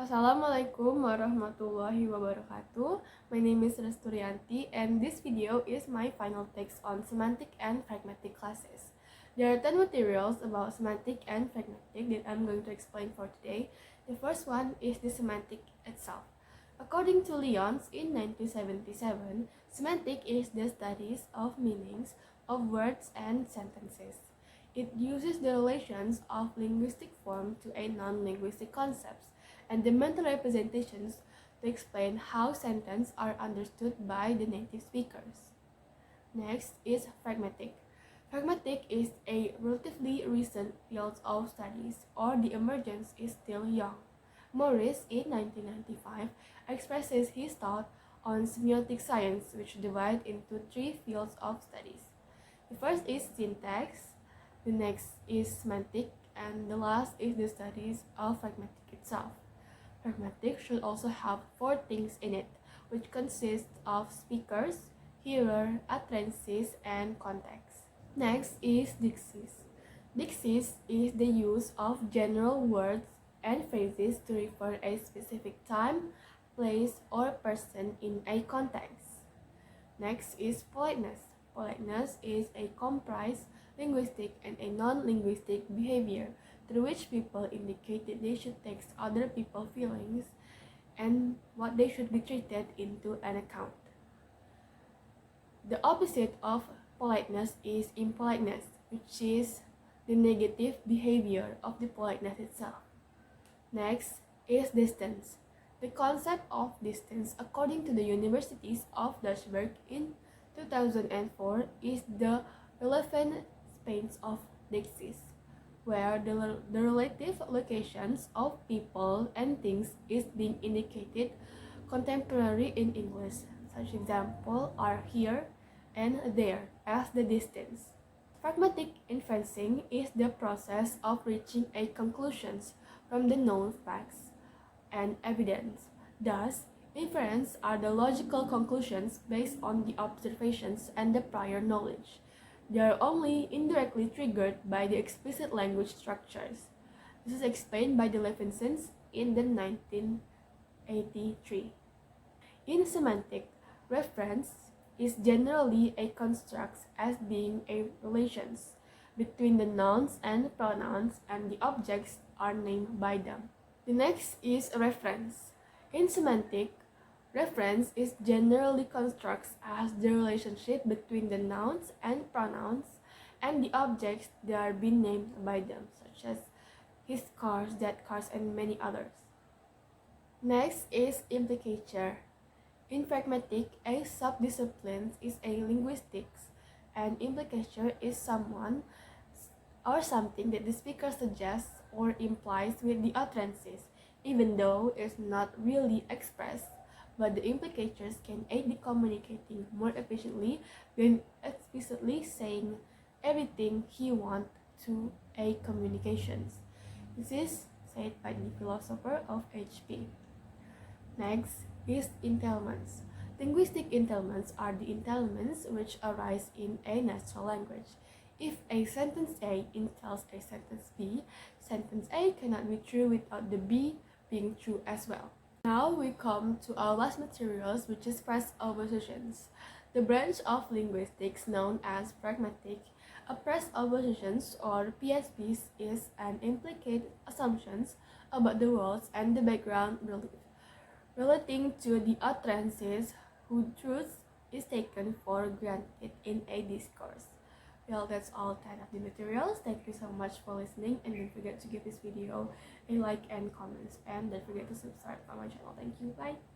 Assalamualaikum warahmatullahi wabarakatuh. My name is Resturianti and this video is my final text on semantic and pragmatic classes. There are 10 materials about semantic and pragmatic that I'm going to explain for today. The first one is the semantic itself. According to Lyons in 1977, semantic is the studies of meanings of words and sentences. It uses the relations of linguistic form to a non-linguistic concepts and the mental representations to explain how sentences are understood by the native speakers. Next is pragmatic. Pragmatic is a relatively recent field of studies, or the emergence is still young. Morris, in 1995, expresses his thought on semiotic science, which divide into three fields of studies. The first is syntax, the next is semantic, and the last is the studies of pragmatic itself. Pragmatic should also have four things in it, which consist of speakers, hearer, utterances, and context. Next is deixis. Deixis is the use of general words and phrases to refer a specific time, place, or person in a context. Next is politeness. Politeness is a comprised linguistic and a non-linguistic behavior through which people indicate that they should take other people's feelings and what they should be treated into an account. The opposite of politeness is impoliteness, which is the negative behavior of the politeness itself. Next is distance. The concept of distance, according to the Universities of Duisburg in 2004, is the relevant space of deixis, where the relative locations of people and things is being indicated contemporary in English. Such examples are here and there as the distance. Pragmatic inferencing is the process of reaching a conclusion from the known facts and evidence. Thus, inference are the logical conclusions based on the observations and the prior knowledge. They are only indirectly triggered by the explicit language structures. This is explained by the Levinsons in the 1983. In semantic, reference is generally a construct as being a relations between the nouns and pronouns and the objects are named by them. The next is reference. In semantic, reference is generally constructed as the relationship between the nouns and pronouns and the objects that are being named by them, such as his cars, that cars, and many others. Next is implicature. In pragmatic, a subdiscipline is a linguistics, and implicature is someone or something that the speaker suggests or implies with the utterances, even though it's not really expressed. But the implicators can aid the communicating more efficiently than explicitly saying everything he wants to a communications. This is said by the philosopher of HP. Next is entailments. Linguistic entailments are the entailments which arise in a natural language. If a sentence A entails a sentence B, sentence A cannot be true without the B being true as well. Now we come to our last materials, which is presuppositions. The branch of linguistics known as pragmatic. A presuppositions or PSPs is an implicit assumptions about the words and the background belief relating to the utterances whose truth is taken for granted in a discourse. Well, that's all 10 of the materials. Thank you so much for listening, and don't forget to give this video a like and comments, and don't forget to subscribe on my channel. Thank you. Bye.